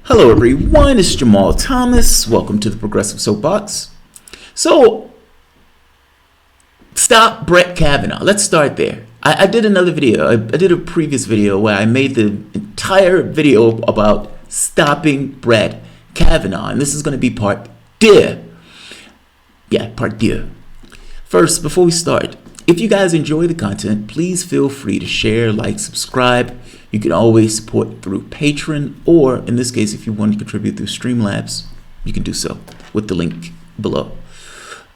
Hello everyone, it's Jamarl Thomas. Welcome to the Progressive Soapbox. So, stop Brett Kavanaugh. Let's start there. I did another video. I did a previous video where I made the entire video about stopping Brett Kavanaugh. And this is going to be part 2. Yeah, part 2. First, before we start, if you guys enjoy the content, please feel free to share, like, subscribe. You can always support through Patreon, or in this case, if you want to contribute through Streamlabs, you can do so with the link below.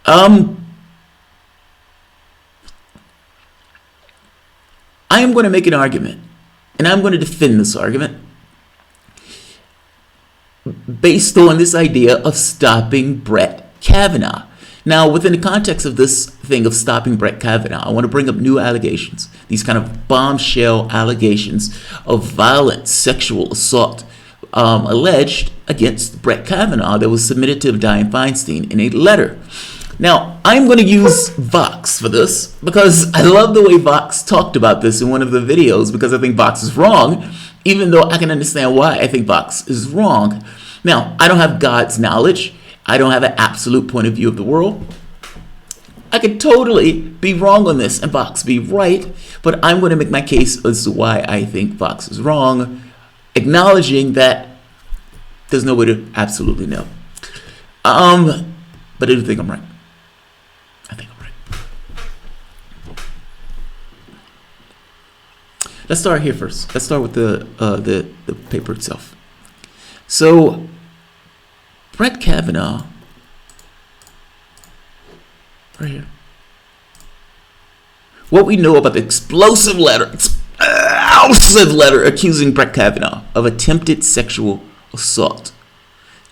I am going to make an argument, and I'm going to defend this argument based on this idea of stopping Brett Kavanaugh. Now, within the context of this thing of stopping Brett Kavanaugh, I want to bring up new allegations, these kind of bombshell allegations of violent sexual assault alleged against Brett Kavanaugh that was submitted to Dianne Feinstein in a letter. Now, I'm going to use Vox for this because I love the way Vox talked about this in one of the videos, because I think Vox is wrong, even though I can understand why I think Vox is wrong. Now, I don't have God's knowledge. I don't have an absolute point of view of the world. I could totally be wrong on this and Vox be right, but I'm going to make my case as to why I think Vox is wrong, acknowledging that there's no way to absolutely know. But I do think I'm right. I think I'm right. Let's start here first. Let's start with the paper itself. So, Brett Kavanaugh, right here. What we know about the explosive letter accusing Brett Kavanaugh of attempted sexual assault.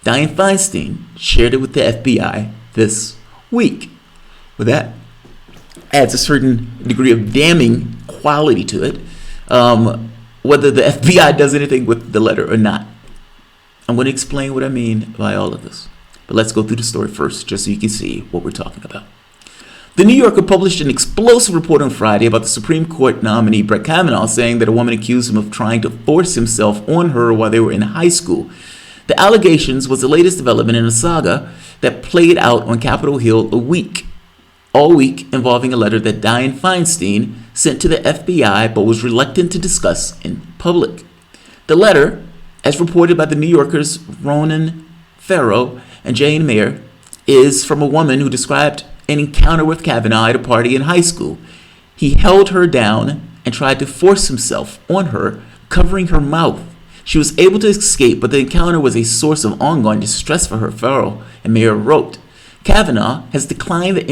Dianne Feinstein shared it with the FBI this week. Well, that adds a certain degree of damning quality to it, whether the FBI does anything with the letter or not. I'm going to explain what I mean by all of this. But let's go through the story first, just so you can see what we're talking about. The New Yorker published an explosive report on Friday about the Supreme Court nominee Brett Kavanaugh, saying that a woman accused him of trying to force himself on her while they were in high school. The allegations was the latest development in a saga that played out on Capitol Hill all week, involving a letter that Dianne Feinstein sent to the FBI but was reluctant to discuss in public. The letter, as reported by the New Yorker's Ronan Farrow and Jane Mayer, is from a woman who described an encounter with Kavanaugh at a party in high school. He held her down and tried to force himself on her, covering her mouth. She was able to escape, but the encounter was a source of ongoing distress for her, Farrow and Mayer wrote. Kavanaugh has denied the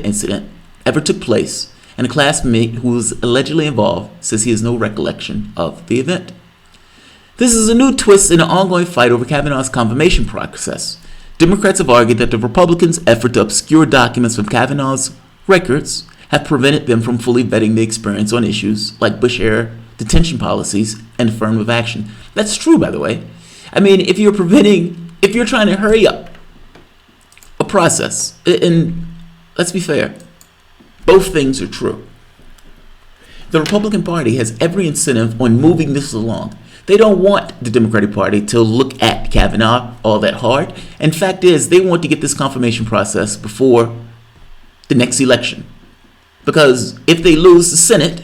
incident ever took place, and a classmate who was allegedly involved says he has no recollection of the event. This is a new twist in an ongoing fight over Kavanaugh's confirmation process. Democrats have argued that the Republicans' effort to obscure documents from Kavanaugh's records have prevented them from fully vetting the experience on issues like Bush-era detention policies and affirmative action. That's true, by the way. I mean, if you're trying to hurry up a process, and let's be fair, both things are true. The Republican Party has every incentive on moving this along. They don't want the Democratic Party to look at Kavanaugh all that hard. And fact is, they want to get this confirmation process before the next election. Because if they lose the Senate,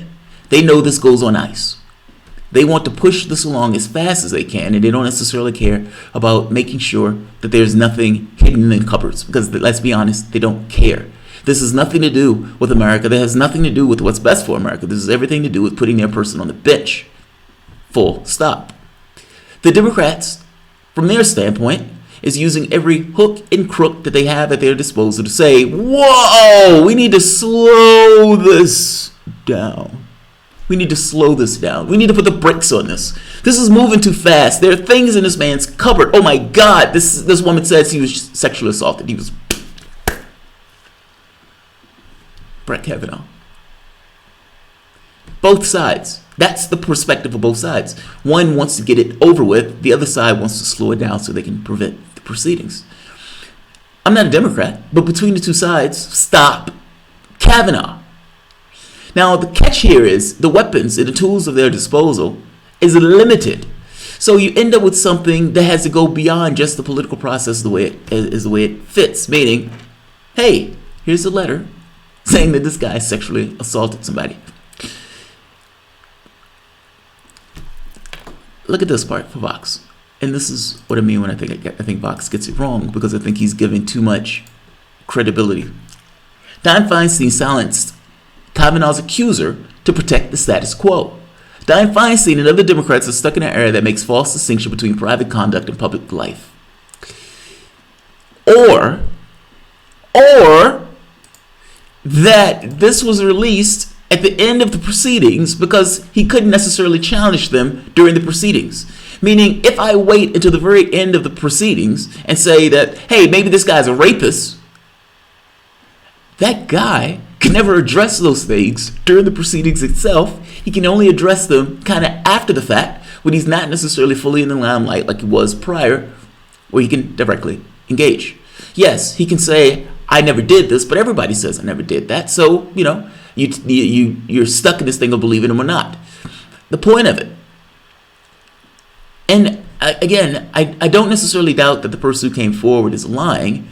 they know this goes on ice. They want to push this along as fast as they can, and they don't necessarily care about making sure that there's nothing hidden in cupboards. Because let's be honest, they don't care. This has nothing to do with America. That has nothing to do with what's best for America. This has everything to do with putting their person on the bench. Full stop. The Democrats, from their standpoint, is using every hook and crook that they have at their disposal to say, whoa, we need to slow this down. We need to slow this down. We need to put the brakes on this. This is moving too fast. There are things in this man's cupboard. Oh my God, this woman says he was sexually assaulted. He was Brett Kavanaugh. Both sides. That's the perspective of both sides. One wants to get it over with. The other side wants to slow it down so they can prevent the proceedings. I'm not a Democrat, but between the two sides, stop Kavanaugh. Now, the catch here is the weapons and the tools of their disposal is limited. So you end up with something that has to go beyond just the political process the way it fits. Meaning, hey, here's a letter saying that this guy sexually assaulted somebody. Look at this part for Vox. And this is what I mean when I think Vox gets it wrong, because I think he's giving too much credibility. Dianne Feinstein silenced Kavanaugh's accuser to protect the status quo. Dianne Feinstein and other Democrats are stuck in an era that makes false distinction between private conduct and public life. Or that this was released at the end of the proceedings because he couldn't necessarily challenge them during the proceedings. Meaning, if I wait until the very end of the proceedings and say that, hey, maybe this guy's a rapist, that guy can never address those things during the proceedings itself. He can only address them kind of after the fact, when he's not necessarily fully in the limelight like he was prior, where he can directly engage. Yes, he can say, I never did this, but everybody says I never did that. So, you're stuck in this thing of believing him or not. The point of it. And again, I don't necessarily doubt that the person who came forward is lying.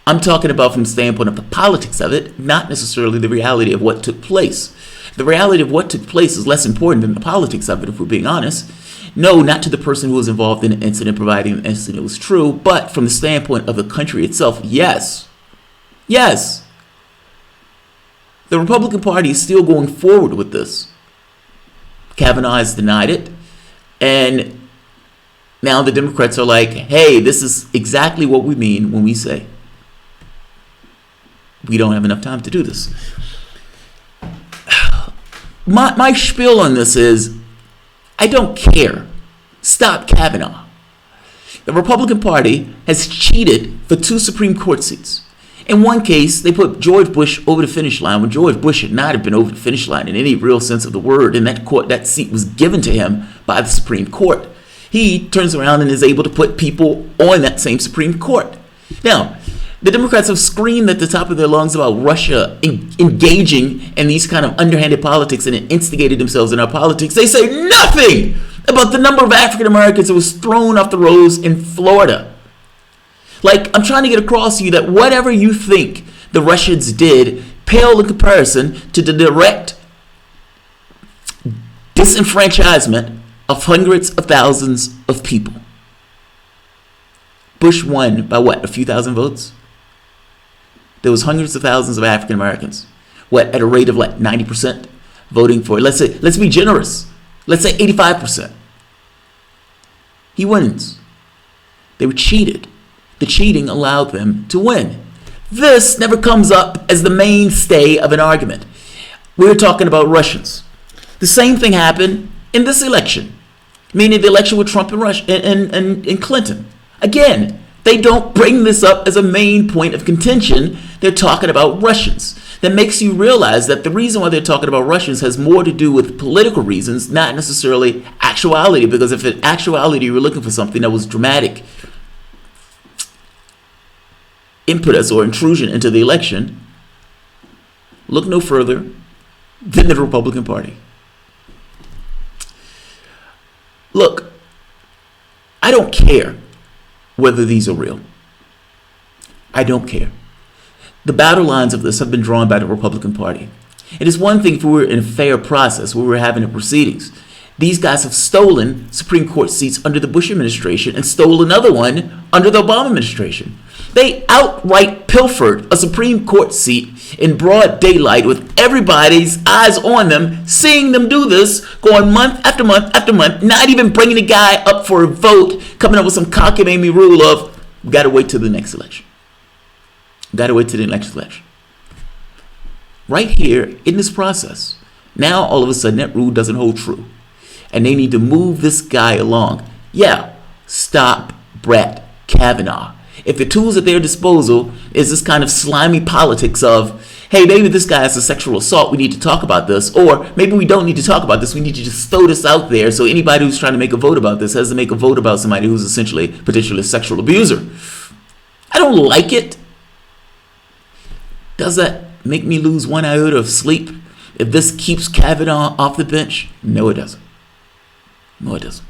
I'm talking about from the standpoint of the politics of it, not necessarily the reality of what took place. The reality of what took place is less important than the politics of it, if we're being honest. No, not to the person who was involved in the incident, providing the incident was true, but from the standpoint of the country itself, yes. Yes. The Republican Party is still going forward with this. Kavanaugh has denied it. And now the Democrats are like, hey, this is exactly what we mean when we say we don't have enough time to do this. My spiel on this is, I don't care. Stop Kavanaugh. The Republican Party has cheated for 2 Supreme Court seats. In one case, they put George Bush over the finish line when George Bush should not have been over the finish line in any real sense of the word, and that seat was given to him by the Supreme Court. He turns around and is able to put people on that same Supreme Court. Now, the Democrats have screamed at the top of their lungs about Russia engaging in these kind of underhanded politics and instigated themselves in our politics. They say nothing about the number of African Americans that was thrown off the rolls in Florida. Like, I'm trying to get across to you that whatever you think the Russians did pale in comparison to the direct disenfranchisement of hundreds of thousands of people. Bush won by what, a few thousand votes? There was hundreds of thousands of African Americans, at a rate of like 90% voting for it. Let's be generous. Let's say 85%. He wins. They were cheated. The cheating allowed them to win. This never comes up as the mainstay of an argument. We're talking about Russians. The same thing happened in this election, meaning the election with Trump and Clinton. Again, they don't bring this up as a main point of contention. They're talking about Russians. That makes you realize that the reason why they're talking about Russians has more to do with political reasons, not necessarily actuality, because if in actuality you were looking for something that was dramatic impetus or intrusion into the election, look no further than the Republican Party. Look, I don't care whether these are real. I don't care. The battle lines of this have been drawn by the Republican Party. It is one thing if we were in a fair process where we were having the proceedings. These guys have stolen Supreme Court seats under the Bush administration and stole another one under the Obama administration. They outright pilfered a Supreme Court seat in broad daylight with everybody's eyes on them, seeing them do this, going month after month after month, not even bringing the guy up for a vote, coming up with some cockamamie rule of, we got to wait till the next election. Got to wait till the next election. Right here in this process, now all of a sudden that rule doesn't hold true. And they need to move this guy along. Yeah, stop Brett Kavanaugh. If the tools at their disposal is this kind of slimy politics of, hey, maybe this guy has a sexual assault, we need to talk about this, or maybe we don't need to talk about this, we need to just throw this out there so anybody who's trying to make a vote about this has to make a vote about somebody who's essentially potentially a sexual abuser. I don't like it. Does that make me lose one iota of sleep if this keeps Kavanaugh off the bench? No, it doesn't. No, it doesn't.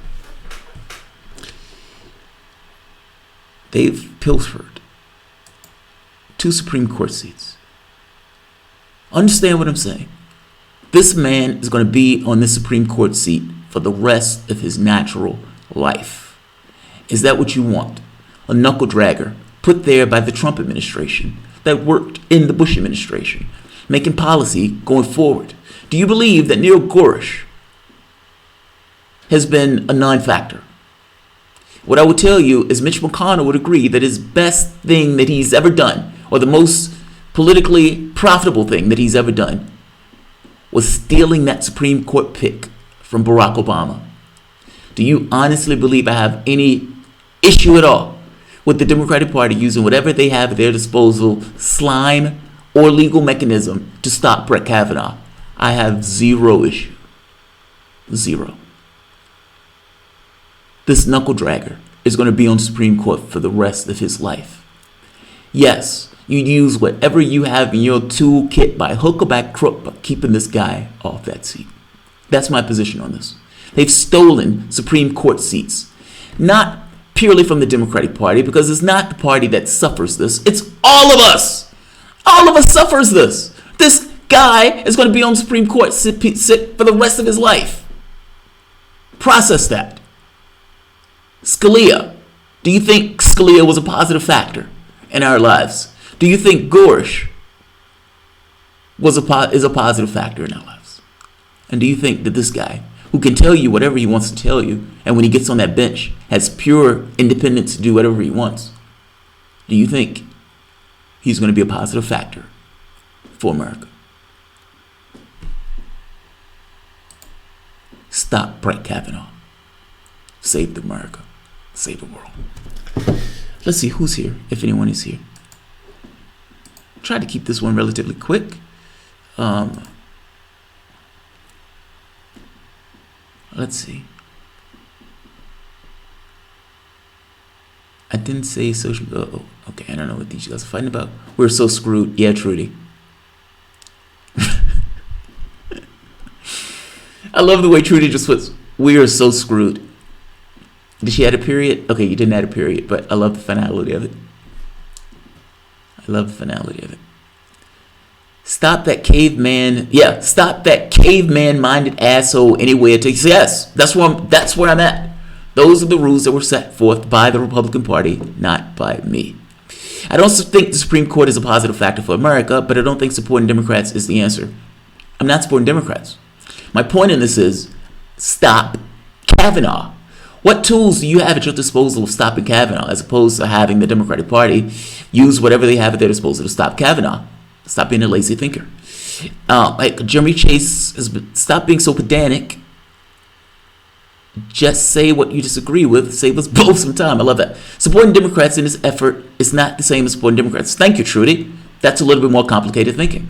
They've pilfered 2 Supreme Court seats. Understand what I'm saying. This man is going to be on this Supreme Court seat for the rest of his natural life. Is that what you want? A knuckle dragger put there by the Trump administration that worked in the Bush administration, making policy going forward. Do you believe that Neil Gorsuch has been a non-factor? What I would tell you is Mitch McConnell would agree that his best thing that he's ever done, or the most politically profitable thing that he's ever done, was stealing that Supreme Court pick from Barack Obama. Do you honestly believe I have any issue at all with the Democratic Party using whatever they have at their disposal, slime or legal mechanism, to stop Brett Kavanaugh? I have zero issue. Zero. This knuckle dragger is going to be on the Supreme Court for the rest of his life. Yes, you use whatever you have in your toolkit by hook or by crook, but keeping this guy off that seat. That's my position on this. They've stolen Supreme Court seats, not purely from the Democratic Party, because it's not the party that suffers this. It's all of us. All of us suffers this. This guy is going to be on the Supreme Court sit for the rest of his life. Process that. Scalia. Do you think Scalia was a positive factor in our lives? Do you think Gorsuch is a positive factor in our lives? And do you think that this guy, who can tell you whatever he wants to tell you, and when he gets on that bench, has pure independence to do whatever he wants, do you think he's going to be a positive factor for America? Stop Brett Kavanaugh. Save America. Save the world. Let's see who's here, if anyone is here. Try to keep this one relatively quick. Let's see. I didn't say social. Oh, okay. I don't know what these guys are fighting about. We're so screwed. Yeah, Trudy. I love the way Trudy just puts, "We are so screwed." Did she add a period? Okay, you didn't add a period, but I love the finality of it. I love the finality of it. Stop that caveman. Yeah, stop that caveman-minded asshole anywhere it takes. Yes, that's where I'm at. Those are the rules that were set forth by the Republican Party, not by me. I don't think the Supreme Court is a positive factor for America, but I don't think supporting Democrats is the answer. I'm not supporting Democrats. My point in this is, stop Kavanaugh. What tools do you have at your disposal of stopping Kavanaugh, as opposed to having the Democratic Party use whatever they have at their disposal to stop Kavanaugh? Stop being a lazy thinker. Like Jeremy Chase stop being so pedantic. Just say what you disagree with. Save us both some time. I love that. Supporting Democrats in this effort is not the same as supporting Democrats. Thank you, Trudy. That's a little bit more complicated thinking.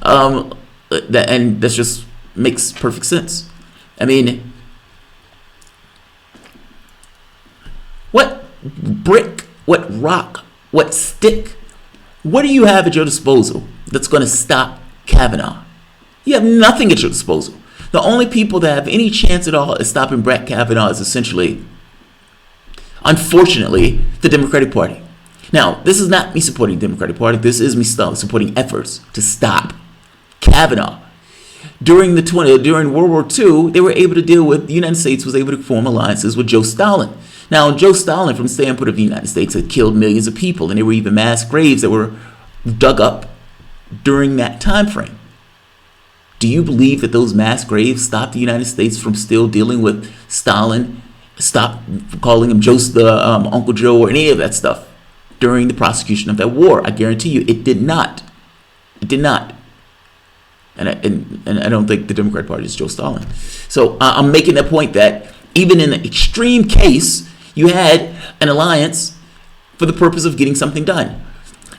And that just makes perfect sense. I mean, what brick, what rock, what stick, what do you have at your disposal that's going to stop Kavanaugh? You have nothing at your disposal. The only people that have any chance at all at stopping Brett Kavanaugh is essentially, unfortunately, the Democratic Party. Now, this is not me supporting the Democratic Party. This is me supporting efforts to stop Kavanaugh. During World War II, they were able to deal with, the United States was able to form alliances with Joe Stalin. Now, Joe Stalin, from the standpoint of the United States, had killed millions of people, and there were even mass graves that were dug up during that time frame. Do you believe that those mass graves stopped the United States from still dealing with Stalin, stop calling him Uncle Joe, or any of that stuff during the prosecution of that war? I guarantee you, it did not. It did not. And I don't think the Democratic Party is Joe Stalin. So I'm making the point that even in an extreme case, you had an alliance for the purpose of getting something done.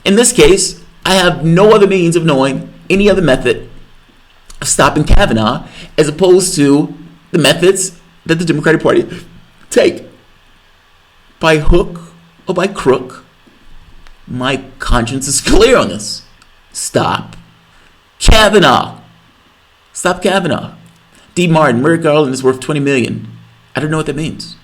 In this case, I have no other means of knowing any other method of stopping Kavanaugh as opposed to the methods that the Democratic Party take. By hook or by crook, my conscience is clear on this. Stop Kavanaugh. Stop Kavanaugh. D. Martin, Merrick Garland is worth $20 million. I I don't know what that means.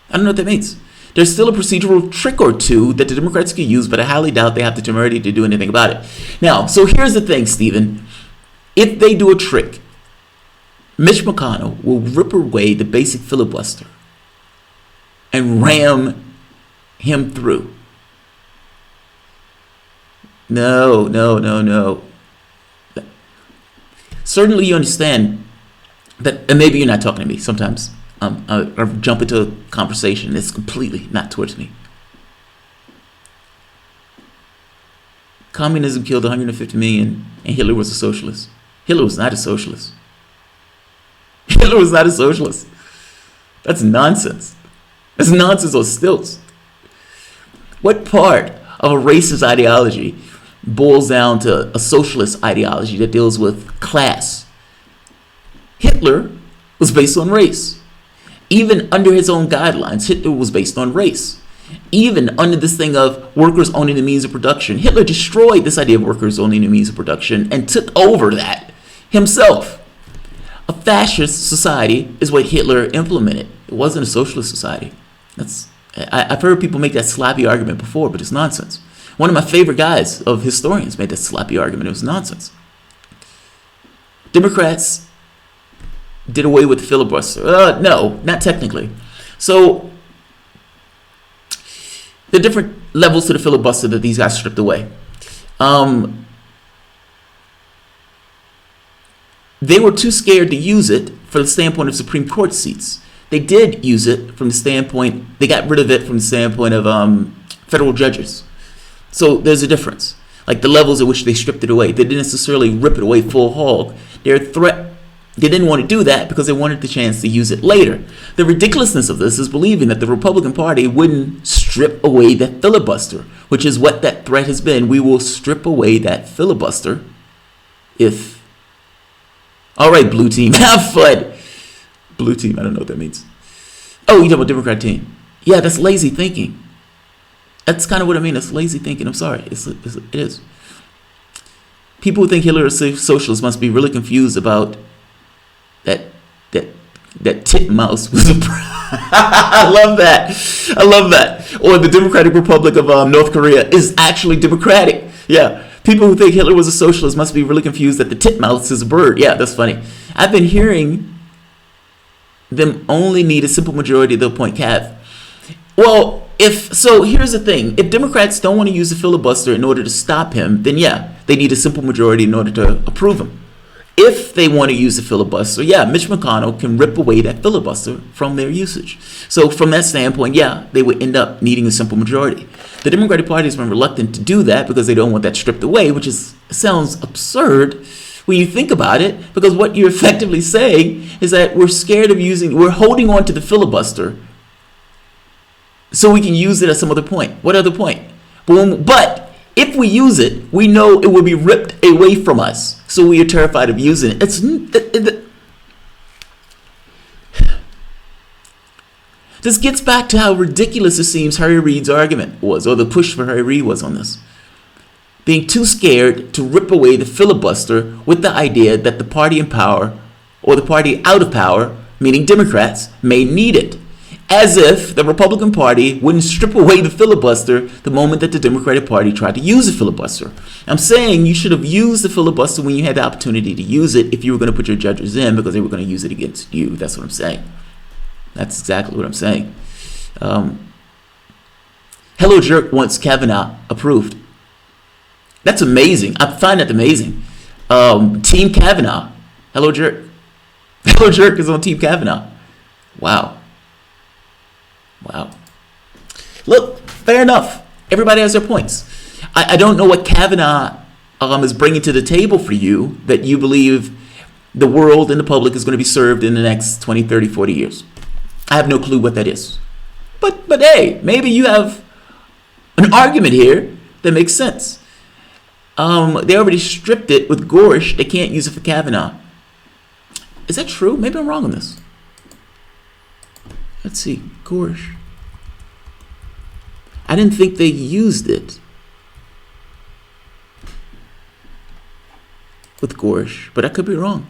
I don't know what that means. There's still a procedural trick or two that the Democrats can use, but I highly doubt they have the temerity to do anything about it. Now, so here's the thing, Stephen. If they do a trick, Mitch McConnell will rip away the basic filibuster and ram him through. No. Certainly you understand that, and maybe you're not talking to me. Sometimes I jump into a conversation that's completely not towards me. Communism killed 150 million, and Hitler was a socialist. Hitler was not a socialist. Hitler was not a socialist. That's nonsense. That's nonsense on stilts. What part of a racist ideology boils down to a socialist ideology that deals with class? Hitler was based on race. Even under his own guidelines, Hitler was based on race. Even under this thing of workers owning the means of production, Hitler destroyed this idea of workers owning the means of production and took over that himself. A fascist society is what Hitler implemented. It wasn't a socialist society. I've heard people make that sloppy argument before, but it's nonsense. One of my favorite guys of historians made that sloppy argument. It was nonsense. Democrats did away with the filibuster. No, not technically. So the different levels to the filibuster that these guys stripped away. They were too scared to use it from the standpoint of Supreme Court seats. They did use it from the standpoint, they got rid of it from the standpoint of federal judges. So there's a difference. Like the levels at which they stripped it away. They didn't necessarily rip it away full hog. They didn't want to do that because they wanted the chance to use it later. The ridiculousness of this is believing that the Republican Party wouldn't strip away that filibuster, which is what that threat has been. We will strip away that filibuster if... All right, blue team, have fun. Blue team, I don't know what that means. Oh, you talking about Democrat team. Yeah, that's lazy thinking. That's kind of what I mean. That's lazy thinking. I'm sorry. It is. People who think Hitler is a socialist must be really confused about that titmouse was a... I love that. Or the Democratic Republic of North Korea is actually democratic. Yeah. People who think Hitler was a socialist must be really confused that the titmouse is a bird. Yeah, that's funny. I've been hearing them only need a simple majority to appoint Cav. Well, here's the thing. If Democrats don't want to use the filibuster in order to stop him, then yeah, they need a simple majority in order to approve him. If they want to use the filibuster, yeah, Mitch McConnell can rip away that filibuster from their usage. So from that standpoint, yeah, they would end up needing a simple majority. The Democratic Party has been reluctant to do that because they don't want that stripped away, which sounds absurd when you think about it, because what you're effectively saying is that we're holding on to the filibuster so we can use it at some other point. What other point? But if we use it, we know it will be ripped away from us. So we are terrified of using it. This gets back to how ridiculous it seems Harry Reid's argument was, or the push for Harry Reid was on this. Being too scared to rip away the filibuster with the idea that the party in power, or the party out of power, meaning Democrats, may need it. As if the Republican Party wouldn't strip away the filibuster the moment that the Democratic Party tried to use the filibuster. I'm saying you should have used the filibuster when you had the opportunity to use it if you were going to put your judges in because they were going to use it against you. That's what I'm saying. That's exactly what I'm saying. Hello Jerk wants Kavanaugh approved. That's amazing. I find that amazing. Team Kavanaugh. Hello Jerk. Hello Jerk is on Team Kavanaugh. Wow. Look, fair enough. Everybody has their points. I don't know what Kavanaugh is bringing to the table for you that you believe the world and the public is going to be served in the next 20, 30, 40 years. I have no clue what that is. But hey, maybe you have an argument here that makes sense. They already stripped it with Gorsuch. They can't use it for Kavanaugh. Is that true? Maybe I'm wrong on this. Let's see. Gorsuch. I didn't think they used it with Gorsuch, but I could be wrong.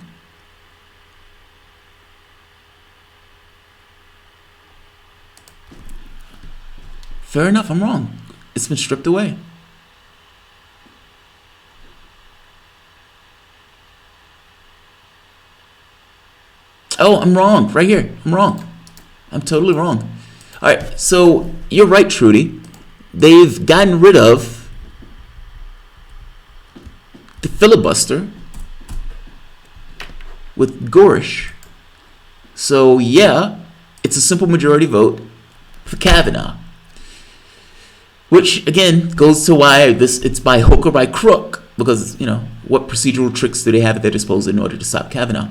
Fair enough, I'm wrong. It's been stripped away. Oh, I'm wrong. Right here. I'm wrong. I'm totally wrong. All right, so you're right, Trudy. They've gotten rid of the filibuster with Gorish. So, yeah, it's a simple majority vote for Kavanaugh. Which, again, goes to why it's by hook or by crook. Because, what procedural tricks do they have at their disposal in order to stop Kavanaugh?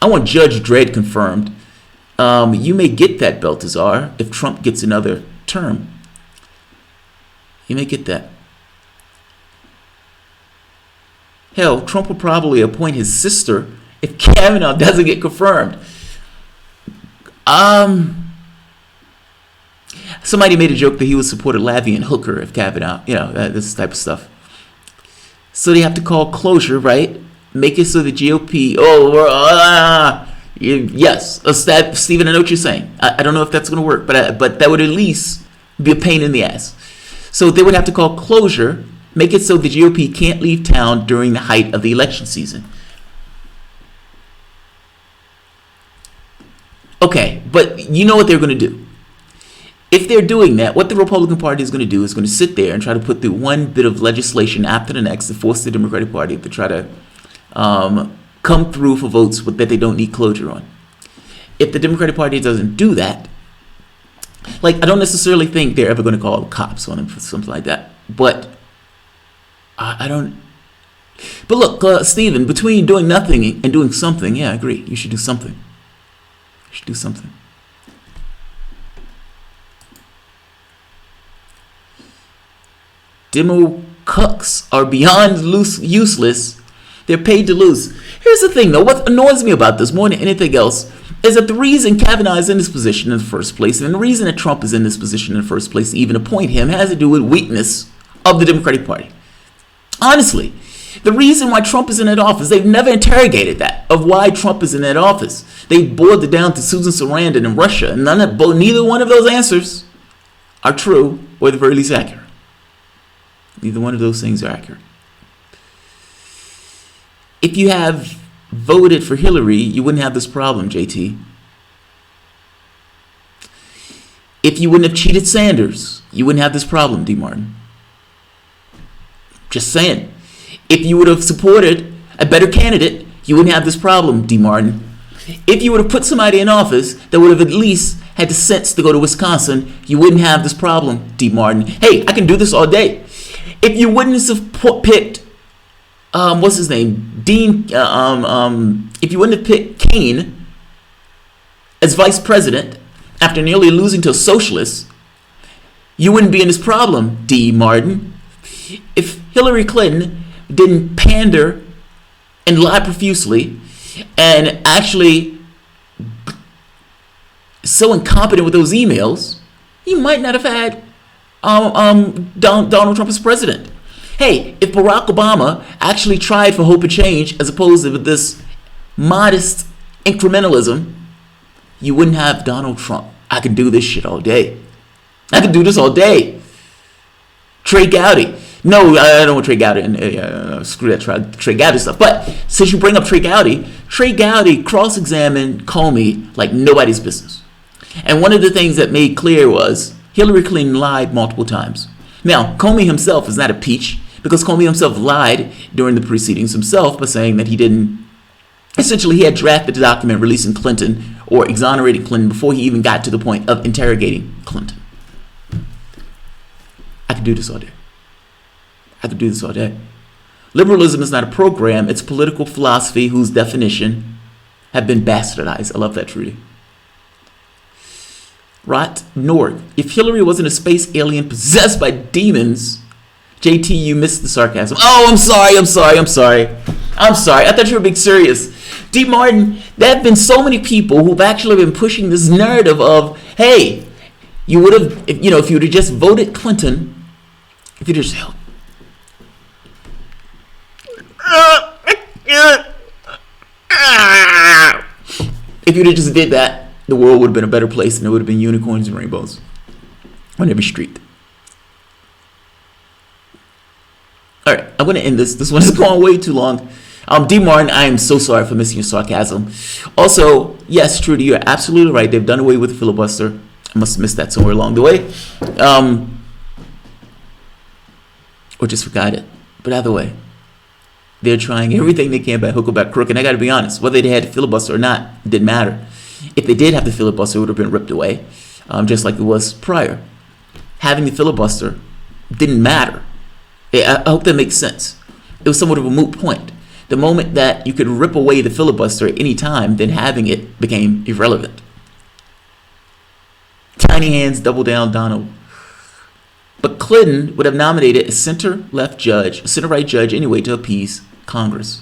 I want Judge Dredd confirmed. You may get that, Baltazar, if Trump gets another term. You may get that. Hell, Trump will probably appoint his sister if Kavanaugh doesn't get confirmed. Somebody made a joke that he would support a Lavian hooker if Kavanaugh, this type of stuff. So they have to call closure, right? Make it so the GOP, yes, Stephen, I know what you're saying. I don't know if that's going to work, but that would at least be a pain in the ass. So they would have to call closure, make it so the GOP can't leave town during the height of the election season. Okay, but you know what they're going to do. If they're doing that, what the Republican Party is going to do is going to sit there and try to put through one bit of legislation after the next to force the Democratic Party to try to come through for votes that they don't need closure on. If the Democratic Party doesn't do that, I don't necessarily think they're ever going to call the cops on them for something like that. But I don't. But look, Stephen, between doing nothing and doing something, yeah, I agree. You should do something. You should do something. Demo cucks are beyond useless. They're paid to lose. Here's the thing, though. What annoys me about this more than anything else is that the reason Kavanaugh is in this position in the first place, and the reason that Trump is in this position in the first place to even appoint him, has to do with weakness of the Democratic Party. Honestly, the reason why Trump is in that office, they've never interrogated that, of why Trump is in that office. They boiled it down to Susan Sarandon and Russia, and neither one of those answers are true, or at the very least accurate. Neither one of those things are accurate. If you have voted for Hillary, you wouldn't have this problem, JT. If you wouldn't have cheated Sanders, you wouldn't have this problem, D. Martin. Just saying. If you would have supported a better candidate, you wouldn't have this problem, D. Martin. If you would have put somebody in office that would have at least had the sense to go to Wisconsin, you wouldn't have this problem, D. Martin. Hey, I can do this all day. If you wouldn't have picked, what's his name, Dean, if you wouldn't have picked Kane as vice president after nearly losing to a socialist, you wouldn't be in this problem, D. Martin. If Hillary Clinton didn't pander and lie profusely and actually so incompetent with those emails, you might not have had Donald Trump as president. Hey, if Barack Obama actually tried for hope and change as opposed to this modest incrementalism, you wouldn't have Donald Trump. I can do this shit all day. I can do this all day. Trey Gowdy. No, I don't want Trey Gowdy. Screw that Trey Gowdy stuff. But since you bring up Trey Gowdy cross-examined Comey like nobody's business. And one of the things that made clear was Hillary Clinton lied multiple times. Now, Comey himself is not a peach because Comey himself lied during the proceedings himself by saying that he didn't. Essentially, he had drafted the document releasing Clinton or exonerating Clinton before he even got to the point of interrogating Clinton. I could do this all day. I could do this all day. Liberalism is not a program. It's political philosophy whose definition have been bastardized. I love that, Trudy. Rot Nord. If Hillary wasn't a space alien possessed by demons, JT, you missed the sarcasm. Oh, I'm sorry. I thought you were being serious. D. Martin, there have been so many people who've actually been pushing this narrative of, hey, you would have, if you would have just voted Clinton, if you just did that, the world would have been a better place and there would have been unicorns and rainbows on every street. All right, I'm going to end this. This one is going way too long. D. Martin, I am so sorry for missing your sarcasm. Also, yes, Trudy, you're absolutely right. They've done away with the filibuster. I must have missed that somewhere along the way. Or just forgot it. But either way, they're trying everything they can by hook or by crook. And I got to be honest, whether they had a filibuster or not, it didn't matter. If they did have the filibuster, it would have been ripped away, just like it was prior. Having the filibuster didn't matter. I hope that makes sense. It was somewhat of a moot point. The moment that you could rip away the filibuster at any time, then having it became irrelevant. Tiny hands, double down, Donald. But Clinton would have nominated a center-left judge, a center-right judge anyway, to appease Congress.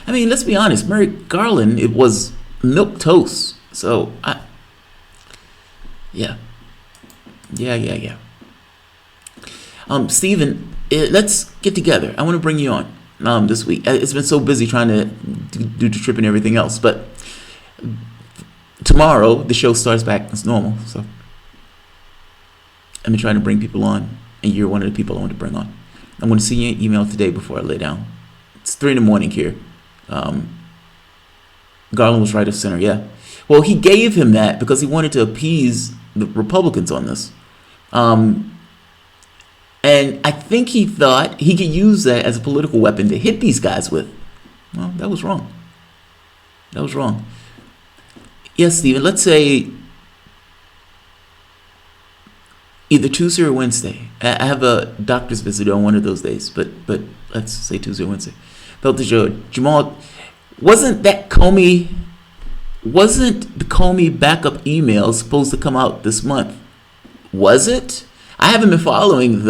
I mean, let's be honest. Merrick Garland, it was milk toast. So, yeah. Stephen, let's get together. I want to bring you on this week. It's been so busy trying to do the trip and everything else. But tomorrow, the show starts back as normal. So I've been trying to bring people on, and you're one of the people I want to bring on. I'm going to send you an email today before I lay down. It's 3 a.m. here. Garland was right of center, yeah. Well, he gave him that because he wanted to appease the Republicans on this. And I think he thought he could use that as a political weapon to hit these guys with. Well, that was wrong. Yes, Stephen, let's say either Tuesday or Wednesday. I have a doctor's visit on one of those days, but let's say Tuesday or Wednesday. Jamarl, wasn't the Comey backup email supposed to come out this month? Was it? I haven't been following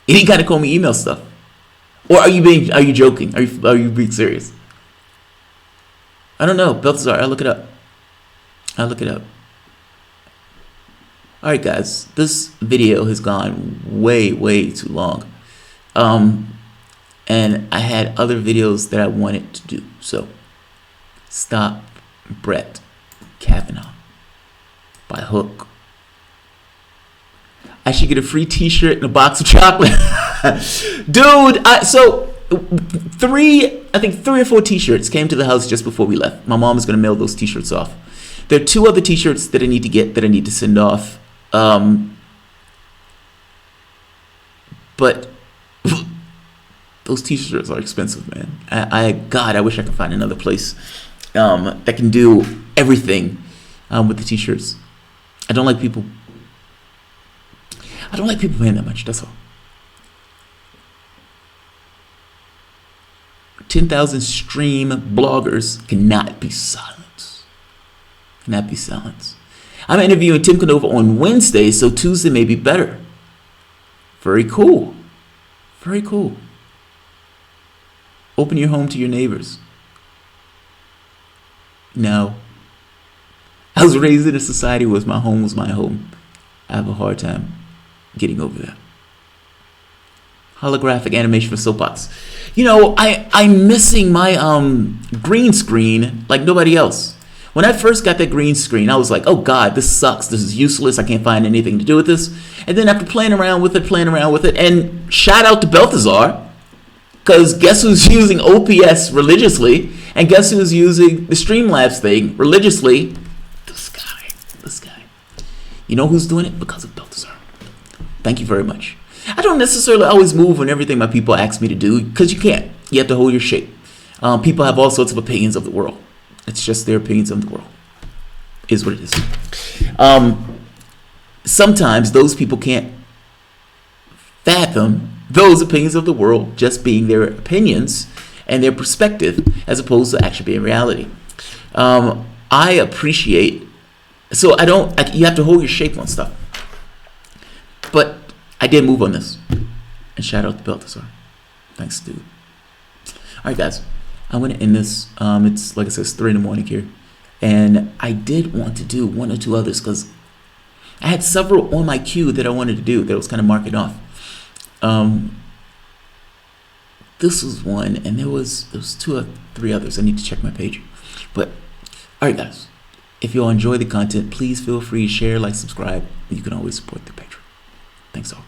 any kind of Comey email stuff. Or are you joking? Are you being serious? I don't know. Balthazar, I'll look it up. All right, guys, this video has gone way, way too long. And I had other videos that I wanted to do. So, stop Brett Kavanaugh by hook. I should get a free t-shirt and a box of chocolate. Dude, so 3 or 4 t-shirts came to the house just before we left. My mom is going to mail those t-shirts off. There are 2 other t-shirts that I need to get, that I need to send off. But those t-shirts are expensive, man. I wish I could find another place that can do everything with the t-shirts. I don't like people paying that much, that's all. 10,000 stream bloggers cannot be silenced. I'm interviewing Tim Canova on Wednesday, so Tuesday may be better. Very cool. Open your home to your neighbors. No. I was raised in a society where my home was my home. I have a hard time getting over that. Holographic animation for soapbox. I'm missing my green screen like nobody else. When I first got that green screen, I was like, oh God, this sucks. This is useless. I can't find anything to do with this. And then after playing around with it, and shout out to Balthazar, because guess who's using OPS religiously, and guess who's using the Streamlabs thing religiously? This guy. You know who's doing it? Because of Balthazar. Thank you very much. I don't necessarily always move on everything my people ask me to do, because you can't. You have to hold your shape. People have all sorts of opinions of the world. It's just their opinions of the world. Is what it is. Sometimes those people can't fathom those opinions of the world just being their opinions and their perspective, as opposed to actually being reality. I appreciate. So you have to hold your shape on stuff. But I did move on this. And shout out to Balthazar. Thanks, dude. Alright, guys. I'm going to end this. It's, like I said, it's 3 a.m. here. And I did want to do 1 or 2 others because I had several on my queue that I wanted to do that I was kind of marking off. This was one, and there was 2 or 3 others. I need to check my page. But, alright, guys. If you all enjoy the content, please feel free to share, like, subscribe. You can always support the Patreon. Thanks all.